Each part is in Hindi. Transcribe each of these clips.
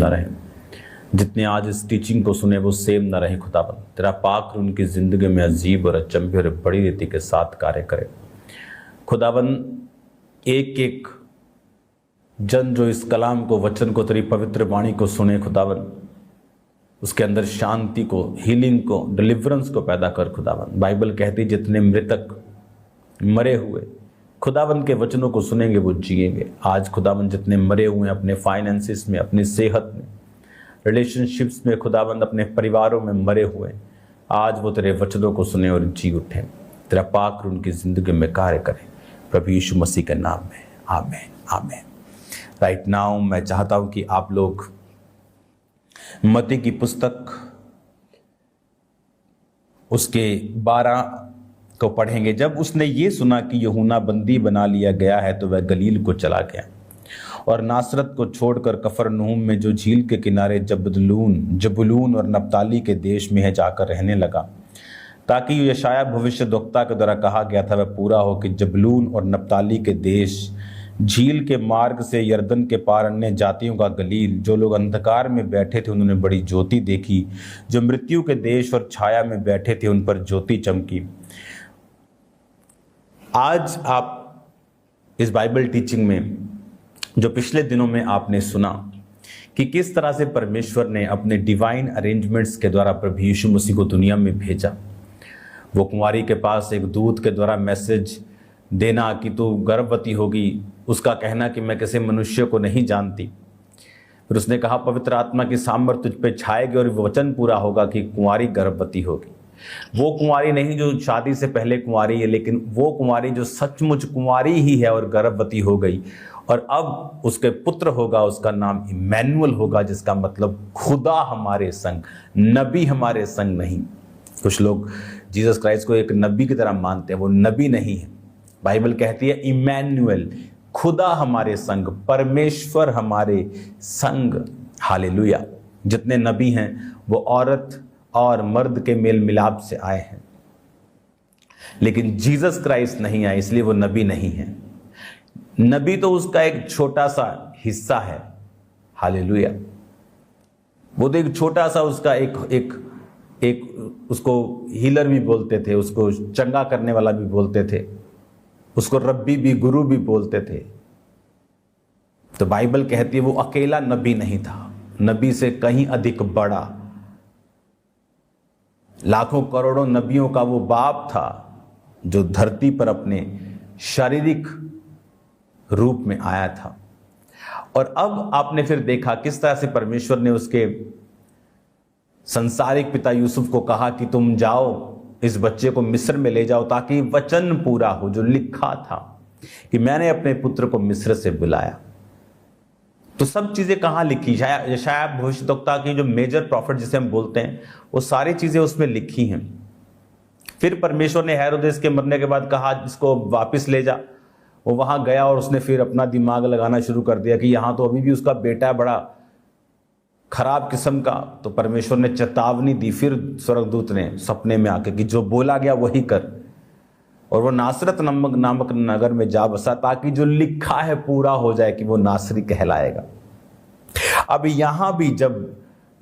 न रहे, जितने आज इस टीचिंग को सुने वो सेम न रहे खुदावन। तेरा पाक उनकी ज़िंदगी में अजीब और अचंभे और बड़ी रीति के साथ कार्य करे खुदावन। एक एक जन जो इस कलाम को, वचन को, तेरी पवित्र वाणी को सुने खुदावन, उसके अंदर शांति को, हीलिंग को, डिलीवरेंस को पैदा कर खुदावन। बाइबल कहती जितने मृतक मरे हुए खुदावन के वचनों को सुनेंगे वो जिएंगे। आज खुदावन जितने मरे हुए हैं अपने फाइनेंसिस में, अपनी सेहत में, रिलेशनशिप्स में खुदावन, अपने परिवारों में मरे हुए, आज वो तेरे वचनों को सुने और जी उठे। तेरा पाक उनकी ज़िंदगी में कार्य करे प्रभु यीशु मसीह के नाम में, आमीन आमीन। राइट नाउ मैं चाहता हूं कि आप लोग मत्ती की पुस्तक उसके 12 को पढ़ेंगे। जब उसने ये सुना कि यूहन्ना बंदी बना लिया गया है तो वह गलील को चला गया और नासरत को छोड़कर कफरनहूम में जो झील के किनारे जबुलून और नप्ताली के देश में है जाकर रहने लगा, ताकि यशाया भविष्यद्वक्ता के द्वारा कहा गया था वह पूरा हो कि जबुलून और नप्ताली के देश, झील के मार्ग से यरदन के पार अन्य जातियों का गलील, जो लोग अंधकार में बैठे थे उन्होंने बड़ी ज्योति देखी, जो मृत्यु के देश और छाया में बैठे थे उन पर ज्योति चमकी। आज आप इस बाइबल टीचिंग में जो पिछले दिनों में आपने सुना कि किस तरह से परमेश्वर ने अपने डिवाइन अरेंजमेंट्स के द्वारा प्रभु यीशु मसीह को दुनिया में भेजा। वो कुंवारी के पास एक दूत के द्वारा मैसेज देना कि तू गर्भवती होगी, उसका कहना कि मैं किसी मनुष्य को नहीं जानती। फिर उसने कहा पवित्र आत्मा की सामर्थ तुझ पे छाएगी और वचन पूरा होगा कि कुंवारी गर्भवती होगी। वो कुंवारी नहीं जो शादी से पहले कुंवारी है, लेकिन वो कुंवारी जो सचमुच कुंवारी ही है और गर्भवती हो गई, और अब उसके पुत्र होगा, उसका नाम इमैनुअल होगा, जिसका मतलब खुदा हमारे संग, नबी हमारे संग नहीं। कुछ लोग जीसस क्राइस्ट को एक नबी की तरह मानते हैं, वो नबी नहीं है। बाइबल कहती है इमैनुअल, खुदा हमारे संग, परमेश्वर हमारे संग। हालेलुया। जितने नबी हैं वो औरत और मर्द के मेल मिलाप से आए हैं, लेकिन जीसस क्राइस्ट नहीं आए, इसलिए वो नबी नहीं है। नबी तो उसका एक छोटा सा हिस्सा है। हालेलुया। वो तो एक छोटा सा उसका एक उसको हीलर भी बोलते थे, उसको चंगा करने वाला भी बोलते थे, उसको रब्बी भी, गुरु भी बोलते थे। तो बाइबल कहती है वो अकेला नबी नहीं था, नबी से कहीं अधिक बड़ा, लाखों करोड़ों नबियों का वो बाप था जो धरती पर अपने शारीरिक रूप में आया था। और अब आपने फिर देखा किस तरह से परमेश्वर ने उसके संसारिक पिता यूसुफ को कहा कि तुम जाओ, इस बच्चे को मिस्र में ले जाओ, ताकि वचन पूरा हो जो लिखा था कि मैंने अपने पुत्र को मिस्र से बुलाया। तो सब चीजें कहाँ लिखी? यशाया भविष्यद्वक्ता की जो मेजर प्रॉफिट जिसे हम बोलते हैं, वो सारी चीजें उसमें लिखी हैं। फिर परमेश्वर ने हेरोदेस के मरने के बाद कहा इसको वापस ले जा। वो वहां गया और उसने फिर अपना दिमाग लगाना शुरू कर दिया कि यहाँ तो अभी भी उसका बेटा है बड़ा खराब किस्म का। तो परमेश्वर ने चेतावनी दी, फिर स्वर्गदूत ने सपने में आके कि जो बोला गया वही कर, और वो नासरत नामक नगर में जा बसा, ताकि जो लिखा है पूरा हो जाए कि वो नासरी कहलाएगा। अब यहां भी जब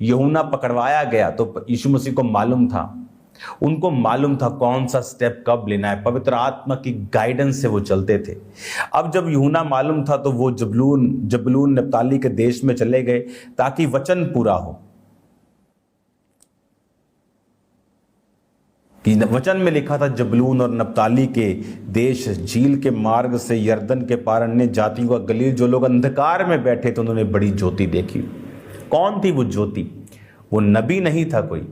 यूहन्ना पकड़वाया गया तो यीशु मसीह को मालूम था, उनको मालूम था कौन सा स्टेप कब लेना है, पवित्र आत्मा की गाइडेंस से वो चलते थे। अब जब यूहन्ना मालूम था तो वो जबूलून नप्ताली के देश में चले गए ताकि वचन पूरा हो। कि वचन में लिखा था जबूलून और नप्ताली के देश, झील के मार्ग से यरदन के पार अन्य जातियों का गलील, जो लोग अंधकार में बैठे थे उन्होंने बड़ी ज्योति देखी। कौन थी वो ज्योति? वो नबी नहीं था कोई,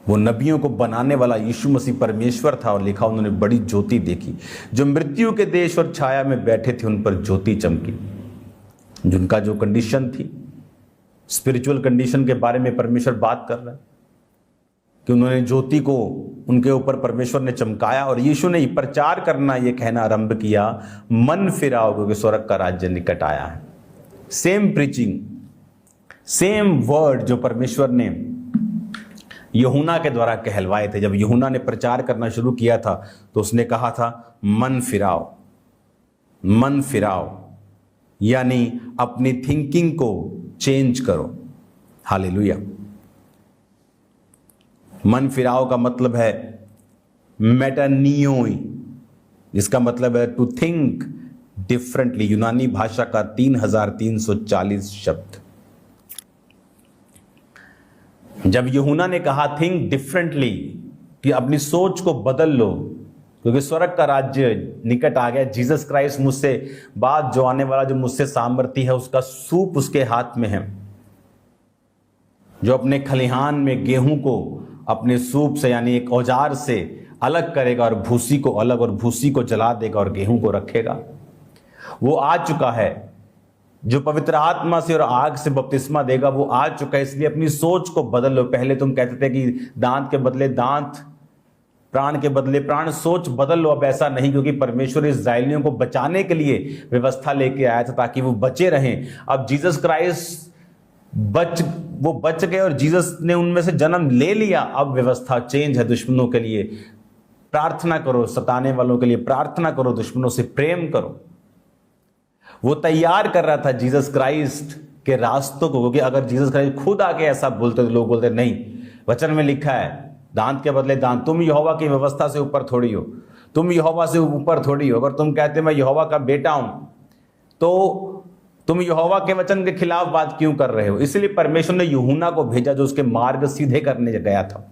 वो नबियों को बनाने वाला यीशु मसीह परमेश्वर था। और लिखा उन्होंने बड़ी ज्योति देखी, जो मृत्यु के देश और छाया में बैठे थे उन पर ज्योति चमकी। जिनका जो कंडीशन थी, स्पिरिचुअल कंडीशन के बारे में परमेश्वर बात कर रहा है कि उन्होंने ज्योति को उनके ऊपर परमेश्वर ने चमकाया। और यीशु ने प्रचार करना, ये कहना आरंभ किया, मन फिराओ क्योंकि स्वर्ग का राज्य निकट आया है। सेम प्रीचिंग, सेम वर्ड जो परमेश्वर ने यूहन्ना के द्वारा कहलवाए थे। जब यूहन्ना ने प्रचार करना शुरू किया था तो उसने कहा था मन फिराओ, मन फिराओ, यानी अपनी थिंकिंग को चेंज करो। हालेलुया। मन फिराओ का मतलब है मेटानियोई, इसका मतलब है टू थिंक डिफरेंटली। यूनानी भाषा का 3340 शब्द। जब यूहन्ना ने कहा थिंक डिफरेंटली, कि अपनी सोच को बदल लो, क्योंकि स्वर्ग का राज्य निकट आ गया। जीसस क्राइस्ट मुझसे बाद जो आने वाला, जो मुझसे सामर्थी है, उसका सूप उसके हाथ में है, जो अपने खलिहान में गेहूं को अपने सूप से यानी एक औजार से अलग करेगा और भूसी को अलग, और भूसी को जला देगा और गेहूं को रखेगा। वो आ चुका है। जो पवित्र आत्मा से और आग से बपतिस्मा देगा, वो आ चुका है। इसलिए अपनी सोच को बदल लो। पहले तुम कहते थे कि दांत के बदले दांत, प्राण के बदले प्राण। सोच बदल लो। अब ऐसा नहीं, क्योंकि परमेश्वर इस्राएलियों को बचाने के लिए व्यवस्था लेके आया था ताकि वो बचे रहें। अब जीसस क्राइस्ट वो बच गए और जीसस ने उनमें से जन्म ले लिया। अब व्यवस्था चेंज है। दुश्मनों के लिए प्रार्थना करो, सताने वालों के लिए प्रार्थना करो, दुश्मनों से प्रेम करो। वो तैयार कर रहा था जीसस क्राइस्ट के रास्तों को, क्योंकि अगर जीसस क्राइस्ट खुद आके ऐसा बोलते तो लोग बोलते नहीं, वचन में लिखा है दांत के बदले दांत। तुम यहोवा की व्यवस्था से ऊपर थोड़ी हो, तुम यहोवा से ऊपर थोड़ी हो। अगर तुम कहते मैं यहोवा का बेटा हूं, तो तुम यहोवा के वचन के खिलाफ बात क्यों कर रहे हो? इसलिए परमेश्वर ने यूहन्ना को भेजा, जो उसके मार्ग सीधे करने गया था।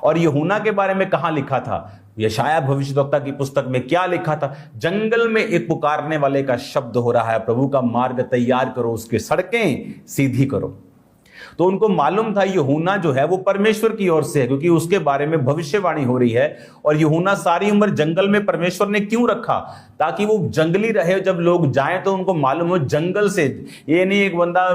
और यूहन्ना के बारे में कहां लिखा था? यशायाह भविष्यद्वक्ता की पुस्तक में क्या लिखा था? जंगल में एक पुकारने वाले का शब्द हो रहा है, प्रभु का मार्ग तैयार करो, उसकी सड़कें सीधी करो। तो उनको मालूम था यूहन्ना जो है वो परमेश्वर की ओर से है, क्योंकि उसके बारे में भविष्यवाणी हो रही है। और यूहन्ना सारी उम्र जंगल में परमेश्वर ने क्यों रखा? ताकि वो जंगली रहे। जब लोग जाएं तो उनको मालूम हो जंगल से। ये नहीं एक बंदा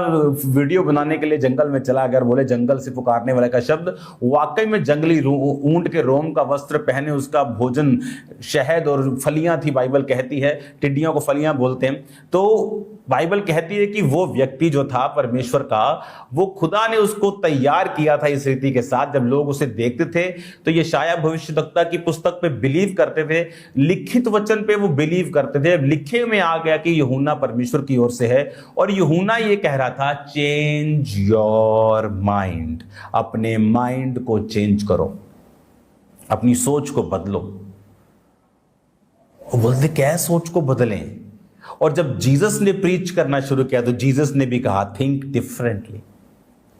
वीडियो बनाने के लिए जंगल में चला गया, बोले जंगल से पुकारने वाले का शब्द, वाकई में जंगली ऊंट के रोम का वस्त्र पहने, उसका भोजन शहद और फलियां थी। बाइबल कहती है टिड्डियों को फलियां बोलते हैं। तो बाइबल कहती है कि वो व्यक्ति जो था परमेश्वर का, वो खुदा ने उसको तैयार किया था इस रीति के साथ। जब लोग उसे देखते थे तो यशायाह भविष्यद्वक्ता की पुस्तक पे बिलीव करते थे, लिखित वचन पे वो बिलीव करते थे। लिखे में आ गया कि यूहन्ना परमेश्वर की ओर से है। और यूहन्ना ये कह रहा था चेंज योर माइंड, अपने माइंड को चेंज करो, अपनी सोच को बदलो। बोलते क्या सोच को बदलें? और जब जीसस ने प्रीच करना शुरू किया तो जीसस ने भी कहा थिंक डिफरेंटली,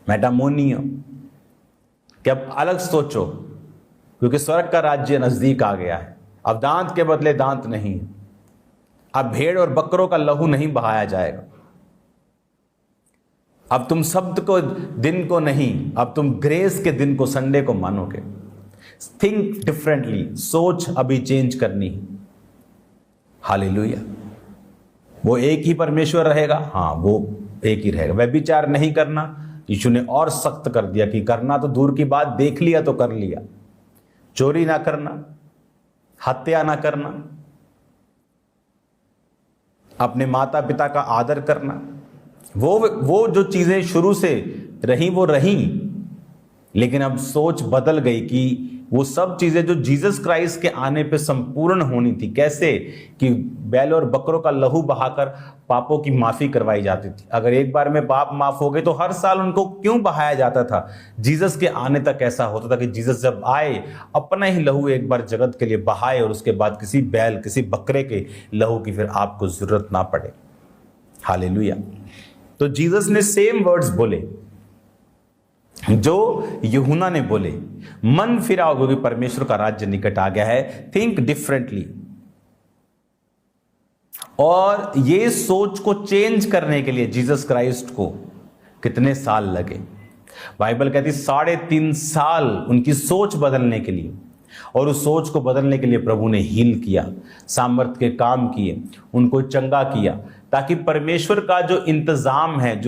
मेटामोनियो, कि अब अलग सोचो, क्योंकि स्वर्ग का राज्य नजदीक आ गया है। अब दांत के बदले दांत नहीं, अब भेड़ और बकरों का लहू नहीं बहाया जाएगा। अब तुम शब्द को दिन को नहीं, अब तुम ग्रेस के दिन को, संडे को मानोगे। थिंक डिफरेंटली, सोच अभी चेंज करनी है। हालेलुया। वो एक ही परमेश्वर रहेगा, हाँ वो एक ही रहेगा। व्यभिचार नहीं करना, यीशु ने और सख्त कर दिया कि करना तो दूर की बात, देख लिया तो कर लिया। चोरी ना करना, हत्या ना करना, अपने माता पिता का आदर करना, वो जो चीजें शुरू से रही वो रही। लेकिन अब सोच बदल गई कि वो सब चीजें जो जीसस क्राइस्ट के आने पे संपूर्ण होनी थी। कैसे? कि बैल और बकरों का लहू बहाकर पापों की माफी करवाई जाती थी। अगर एक बार में पाप माफ हो गए तो हर साल उनको क्यों बहाया जाता था? जीसस के आने तक ऐसा होता था कि जीसस जब आए, अपना ही लहू एक बार जगत के लिए बहाए, और उसके बाद किसी बैल, किसी बकरे के लहू की फिर आपको जरूरत ना पड़े। हालेलुया। तो जीसस ने सेम वर्ड्स बोले जो यूहन्ना ने बोले, मन फिराओ क्योंकि परमेश्वर का राज्य निकट आ गया है। Think differently. और ये सोच को चेंज करने के लिए जीसस क्राइस्ट को कितने साल लगे? बाइबल कहती 3.5 साल उनकी सोच बदलने के लिए। और उस सोच को बदलने के लिए प्रभु ने हील किया, सामर्थ के काम किए, उनको चंगा किया, ताकि परमेश्वर का जो इंतजाम है,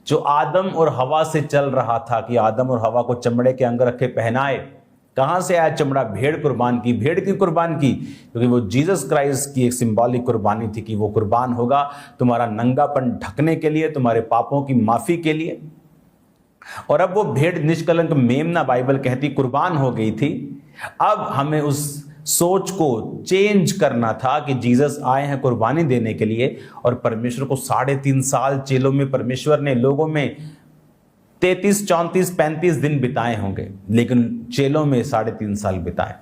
जो आदम और हवा से चल रहा था, कि आदम और हवा को चमड़े के अंग रखे पहनाए। कहां से आया चमड़ा? भेड़ कुर्बान की। भेड़ की कुर्बान की क्योंकि वो जीसस क्राइस्ट की एक सिंबॉलिक कुर्बानी थी, कि वो कुर्बान होगा तुम्हारा नंगापन ढकने के लिए, तुम्हारे पापों की माफी के लिए। और अब वो भेड़ निष्कलंक मेमना, बाइबल कहती, कुर्बान हो गई थी। अब हमें उस सोच को चेंज करना था कि जीसस आए हैं कुर्बानी देने के लिए, और परमेश्वर को 3.5 साल चेलों में परमेश्वर ने लोगों में 33, 34, 35 दिन बिताए होंगे, लेकिन चेलों में 3.5 साल बिताए।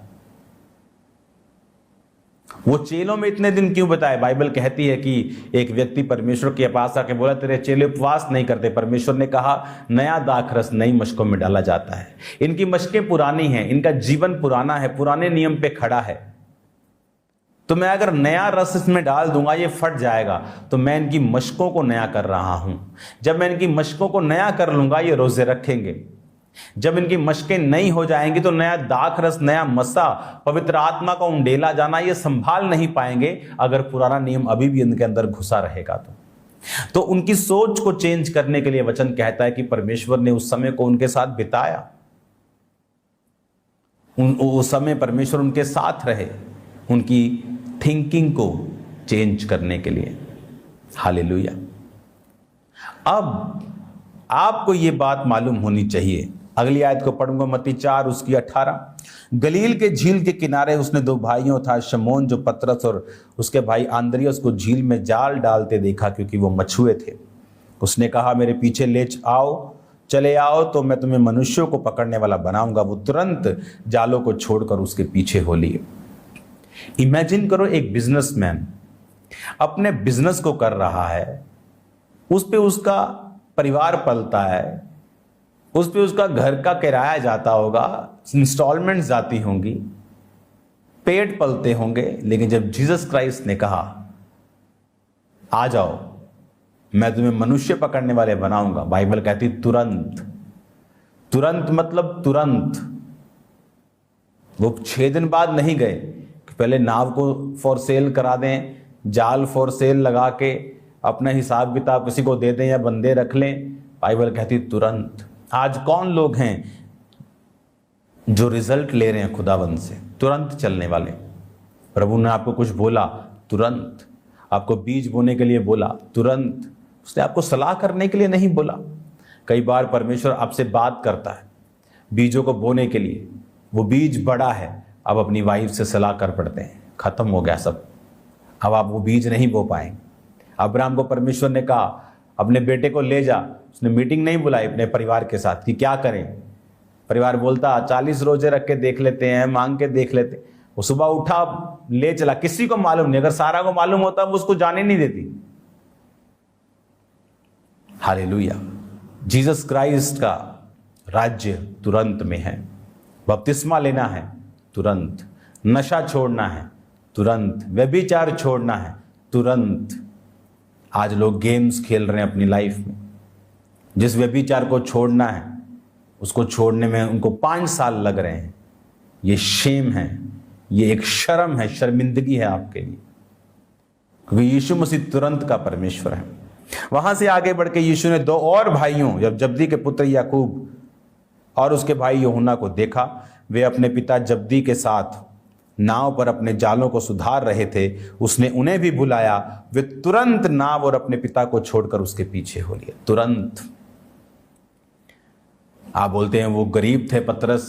वो चेलों में इतने दिन क्यों बताए? बाइबल कहती है कि एक व्यक्ति परमेश्वर के पास आके बोला, तेरे चेले उपवास नहीं करते। परमेश्वर ने कहा, नया दाखरस नई मशकों में डाला जाता है। इनकी मशकें पुरानी हैं, इनका जीवन पुराना है, पुराने नियम पे खड़ा है। तो मैं अगर नया रस इसमें डाल दूंगा ये फट जाएगा। तो मैं इनकी मशकों को नया कर रहा हूं। जब मैं इनकी मशकों को नया कर लूंगा ये रोजे रखेंगे। जब इनकी मशकें नई हो जाएंगी तो नया दाखरस, नया मसा, पवित्र आत्मा का उंडेला जाना ये संभाल नहीं पाएंगे अगर पुराना नियम अभी भी इनके अंदर घुसा रहेगा। तो उनकी सोच को चेंज करने के लिए वचन कहता है कि परमेश्वर ने उस समय को उनके साथ बिताया। उस समय परमेश्वर उनके साथ रहे, उनकी थिंकिंग को चेंज करने के लिए। हालेलुया। अब आपको यह बात मालूम होनी चाहिए। अगली आयत को पढ़ूंगा, मत्ती 4 उसकी 18। गलील के झील के किनारे उसने 2 भाइयों था शमौन जो पतरस और उसके भाई आंद्रियास को झील में जाल डालते देखा, क्योंकि वो मछुए थे। उसने कहा, मेरे पीछे चले आओ तो मैं तुम्हें मनुष्यों को पकड़ने वाला बनाऊंगा। वो तुरंत जालों को छोड़कर उसके पीछे हो लिए। इमेजिन करो, एक बिजनेसमैन अपने बिजनेस को कर रहा है, उस पे उसका परिवार पलता है, उस पे उसका घर का किराया जाता होगा, इंस्टॉलमेंट्स जाती होंगी, पेट पलते होंगे। लेकिन जब जीसस क्राइस्ट ने कहा, आ जाओ मैं तुम्हें मनुष्य पकड़ने वाले बनाऊंगा, बाइबल कहती तुरंत। तुरंत मतलब तुरंत। वो 6 दिन बाद नहीं गए कि पहले नाव को फॉर सेल करा दें, जाल फॉर सेल लगा के अपना हिसाब किताब किसी को दे दें या बंदे रख लें। बाइबल कहती तुरंत। आज कौन लोग हैं जो रिजल्ट ले रहे हैं खुदावंद से? तुरंत चलने वाले। प्रभु ने आपको कुछ बोला, तुरंत। आपको बीज बोने के लिए बोला, तुरंत। उसने आपको सलाह करने के लिए नहीं बोला। कई बार परमेश्वर आपसे बात करता है बीजों को बोने के लिए, वो बीज बड़ा है, अब अपनी वाइफ से सलाह कर पड़ते हैं, खत्म हो गया सब, अब आप वो बीज नहीं बो पाएंगे। अब्राहम को परमेश्वर ने कहा, अपने बेटे को ले जा। उसने मीटिंग नहीं बुलाई अपने परिवार के साथ कि क्या करें। परिवार बोलता 40 रोजे रख के देख लेते हैं, मांग के देख लेते। वो सुबह उठा, ले चला, किसी को मालूम नहीं। अगर सारा को मालूम होता वो उसको जाने नहीं देती। हालेलुया। जीसस क्राइस्ट का राज्य तुरंत में है। बपतिस्मा लेना है तुरंत, नशा छोड़ना है तुरंत, व्यभिचार छोड़ना है तुरंत। आज लोग गेम्स खेल रहे हैं अपनी लाइफ में। जिस व्यभिचार को छोड़ना है उसको छोड़ने में उनको 5 साल लग रहे हैं। ये शेम है, ये एक शर्म है, शर्मिंदगी है आपके लिए, क्योंकि यीशु मसीह तुरंत का परमेश्वर है। वहां से आगे बढ़ के यीशु ने 2 और भाइयों, जब जब्दी के पुत्र याकूब और उसके भाई यूहन्ना को देखा। वे अपने पिता जब्दी के साथ नाव पर अपने जालों को सुधार रहे थे। उसने उन्हें भी बुलाया। वे तुरंत नाव और अपने पिता को छोड़कर उसके पीछे हो लिए। तुरंत। आप बोलते हैं वो गरीब थे पतरस,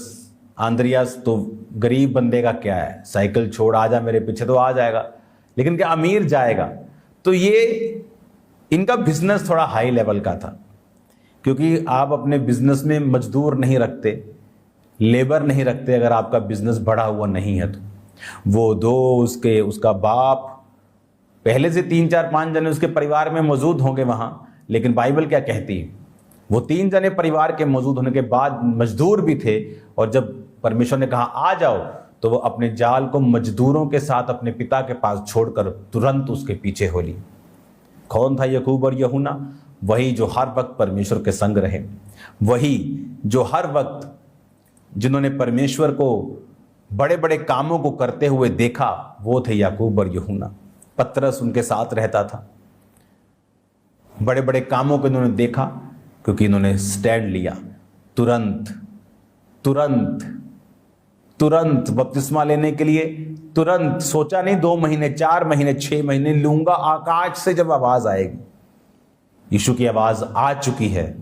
आंद्रियास, तो गरीब बंदे का क्या है, साइकिल छोड़ आ जा मेरे पीछे तो आ जाएगा, लेकिन क्या अमीर जाएगा? तो ये इनका बिजनेस थोड़ा हाई लेवल का था, क्योंकि आप अपने बिजनेस में मजदूर नहीं रखते, लेबर नहीं रखते अगर आपका बिजनेस बढ़ा हुआ नहीं है। तो वो 2 उसका बाप, पहले से 3, 4, 5 जने उसके परिवार में मौजूद होंगे वहां। लेकिन बाइबल क्या कहती है, वो 3 जने परिवार के मौजूद होने के बाद मजदूर भी थे। और जब परमेश्वर ने कहा आ जाओ, तो वो अपने जाल को मजदूरों के साथ अपने पिता के पास छोड़कर तुरंत उसके पीछे हो ली। कौन था याकूब और यूहन्ना? वही जो हर वक्त परमेश्वर के संग रहे, वही जो हर वक्त जिन्होंने परमेश्वर को बड़े बड़े कामों को करते हुए देखा, वो थे याकूब और यूहन्ना। पतरस उनके साथ रहता था। बड़े बड़े कामों को इन्होंने देखा क्योंकि इन्होंने स्टैंड लिया। तुरंत तुरंत तुरंत बपतिस्मा लेने के लिए तुरंत। सोचा नहीं 2 महीने, 4 महीने, 6 महीने लूंगा। आकाश से जब आवाज आएगी, यीशु की आवाज आ चुकी है,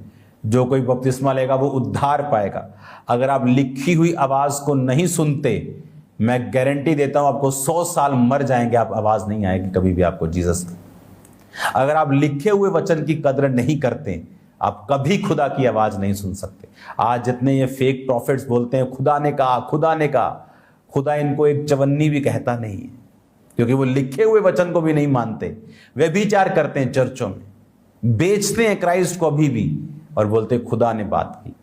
जो कोई बपतिस्मा लेगा वो उद्धार पाएगा। अगर आप लिखी हुई आवाज को नहीं सुनते, मैं गारंटी देता हूं आपको 100 साल मर जाएंगे, आप आवाज नहीं आएगी कभी भी आपको जीसस की। अगर आप लिखे हुए वचन की कदर नहीं करते, आप कभी खुदा की आवाज नहीं सुन सकते। आज जितने ये फेक प्रॉफिट्स बोलते हैं खुदा ने कहा, खुदा ने कहा, खुदा इनको एक चवन्नी भी कहता नहीं है, क्योंकि वो लिखे हुए वचन को भी नहीं मानते। वे व्यभिचार करते हैं चर्चों में, बेचते हैं क्राइस्ट को अभी भी, और बोलते खुदा ने बात की।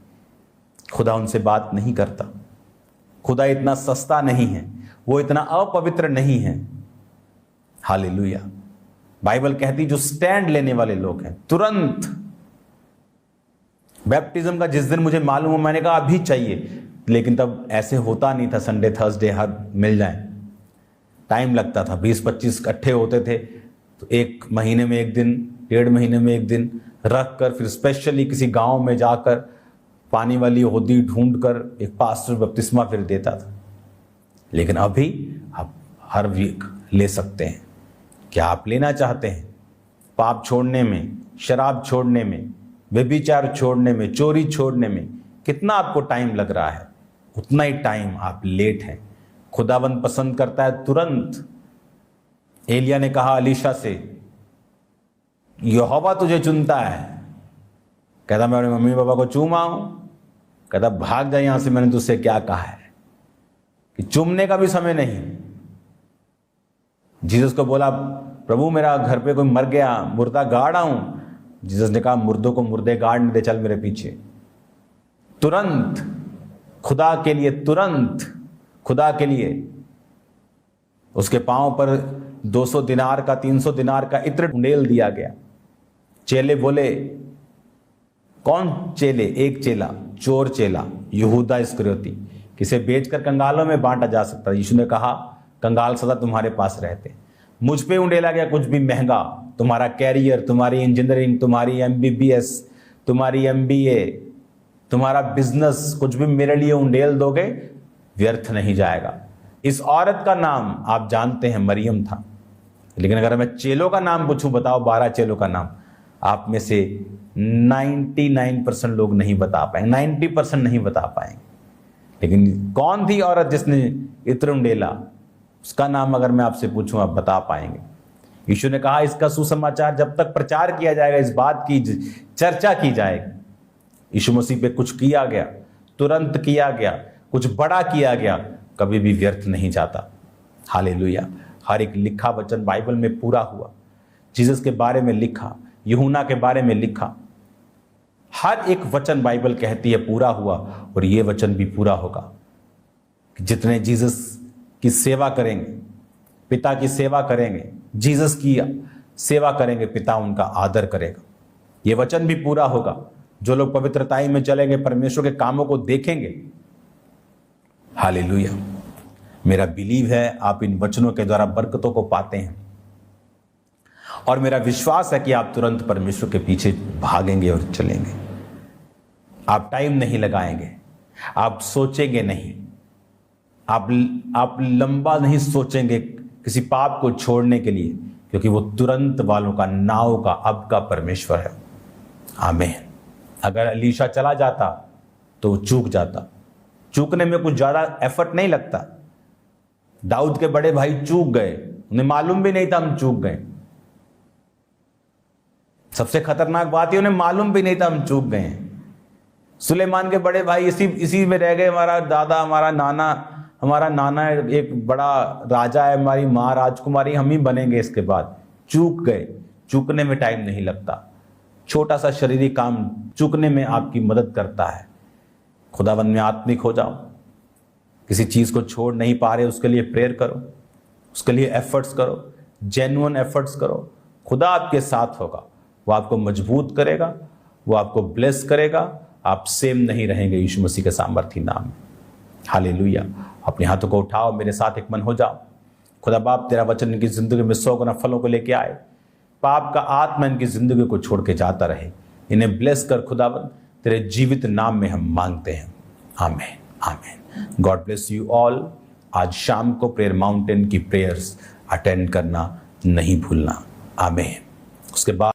खुदा उनसे बात नहीं करता। खुदा इतना सस्ता नहीं है, वो इतना अपवित्र नहीं है। हालेलुया। बाइबल कहती जो स्टैंड लेने वाले लोग हैं, तुरंत बैप्टिज्म का जिस दिन मुझे मालूम हो, मैंने कहा अभी चाहिए, लेकिन तब ऐसे होता नहीं था संडे थर्सडे हर मिल जाए, टाइम लगता था। 20-25 इकट्ठे होते थे, तो 1 महीने में 1 दिन, 1.5 महीने में 1 दिन रख कर, फिर स्पेशली किसी गांव में जाकर पानी वाली होदी ढूंढ कर एक पास्टर बपतिस्मा फिर देता था। लेकिन अभी आप हर वीक ले सकते हैं। क्या आप लेना चाहते हैं? पाप छोड़ने में, शराब छोड़ने में, व्यभिचार छोड़ने में, चोरी छोड़ने में कितना आपको टाइम लग रहा है, उतना ही टाइम आप लेट हैं। खुदावंद पसंद करता है तुरंत। एलिया ने कहा अलीशा से, यहोवा तुझे चुनता है। कहता मैं अपने मम्मी पापा को चूमा हूं। कहता भाग जा यहां से, मैंने तुझसे क्या कहा है कि चूमने का भी समय नहीं। जीसस को बोला प्रभु मेरा घर पे कोई मर गया, मुर्दा गाड़ आऊं। जीसस ने कहा मुर्दों को मुर्दे गाड़ने दे, चल मेरे पीछे। तुरंत खुदा के लिए, तुरंत खुदा के लिए उसके पांव पर 200 दिनार का, 300 दिनार का इत्र ढूंढेल दिया गया। चेले बोले, कौन चेले? एक चेला, चोर चेला यहूदा इस्करियोती, किसे बेचकर कंगालों में बांटा जा सकता। यीशु ने कहा कंगाल सदा तुम्हारे पास रहते। मुझ पे उंडेला गया कुछ भी महंगा, तुम्हारा कैरियर, तुम्हारी इंजीनियरिंग, तुम्हारी MBBS, तुम्हारी MBA, तुम्हारा बिजनेस, कुछ भी मेरे लिए उंडेल दोगे, व्यर्थ नहीं जाएगा। इस औरत का नाम आप जानते हैं मरियम था, लेकिन अगर मैं चेलों का नाम पूछूं, बताओ 12 चेलों का नाम, आप में से 99% लोग नहीं बता पाएंगे, 90% नहीं बता पाएंगे। लेकिन कौन थी औरत जिसने इत्र उंडेला? उसका नाम अगर मैं आपसे पूछूं, आप बता पाएंगे। यीशु ने कहा इसका सुसमाचार जब तक प्रचार किया जाएगा, इस बात की चर्चा की जाएगी। यीशु मसीह पे कुछ किया गया, तुरंत किया गया, कुछ बड़ा किया गया, कभी भी व्यर्थ नहीं जाता। हालेलुया। हर एक लिखा वचन बाइबल में पूरा हुआ। जीसस के बारे में लिखा, यूहन्ना के बारे में लिखा, हर एक वचन बाइबल कहती है पूरा हुआ, और ये वचन भी पूरा होगा कि जितने जीसस की सेवा करेंगे, पिता की सेवा करेंगे, जीसस की सेवा करेंगे, पिता उनका आदर करेगा। ये वचन भी पूरा होगा। जो लोग पवित्रताई में चलेंगे, परमेश्वर के कामों को देखेंगे। हालेलुया। मेरा बिलीव है आप इन वचनों के द्वारा बरकतों को पाते हैं, और मेरा विश्वास है कि आप तुरंत परमेश्वर के पीछे भागेंगे और चलेंगे। आप टाइम नहीं लगाएंगे, आप सोचेंगे नहीं, आप लंबा नहीं सोचेंगे किसी पाप को छोड़ने के लिए, क्योंकि वो तुरंत वालों का, नाव का, अब का परमेश्वर है। आमीन। अगर अलीशा चला जाता तो वो चूक जाता। चूकने में कुछ ज्यादा एफर्ट नहीं लगता। दाऊद के बड़े भाई चूक गए, उन्हें मालूम भी नहीं था हम चूक गए। सबसे खतरनाक बात है, उन्हें मालूम भी नहीं था हम चूक गए। सुलेमान के बड़े भाई इसी में रह गए। हमारा दादा, हमारा नाना एक बड़ा राजा है, हमारी माँ राजकुमारी, हम ही बनेंगे इसके बाद। चूक गए। चूकने में टाइम नहीं लगता। छोटा सा शरीरी काम चूकने में आपकी मदद करता है। खुदावंद में आत्मिक हो जाओ। किसी चीज को छोड़ नहीं पा रहे, उसके लिए प्रेयर करो, उसके लिए एफर्ट्स करो, जेन्युइन एफर्ट्स करो। खुदा आपके साथ होगा, वो आपको मजबूत करेगा, वो आपको ब्लेस करेगा। आप सेम नहीं रहेंगे यीशु मसीह के सामर्थी नाम में। हालेलुया। अपने हाथों को उठाओ, मेरे साथ एक मन हो जाओ। खुदा बाप, तेरा वचन इनकी जिंदगी में 100 गुना फलों को लेके आए। पाप का आत्मा इनकी जिंदगी को छोड़ के जाता रहे। इन्हें ब्लेस कर खुदावंद, तेरे जीवित नाम में हम मांगते हैं। आमीन, आमीन। God bless you all. आज शाम को प्रेयर माउंटेन की प्रेयर्स अटेंड करना नहीं भूलना। आमीन। उसके बाद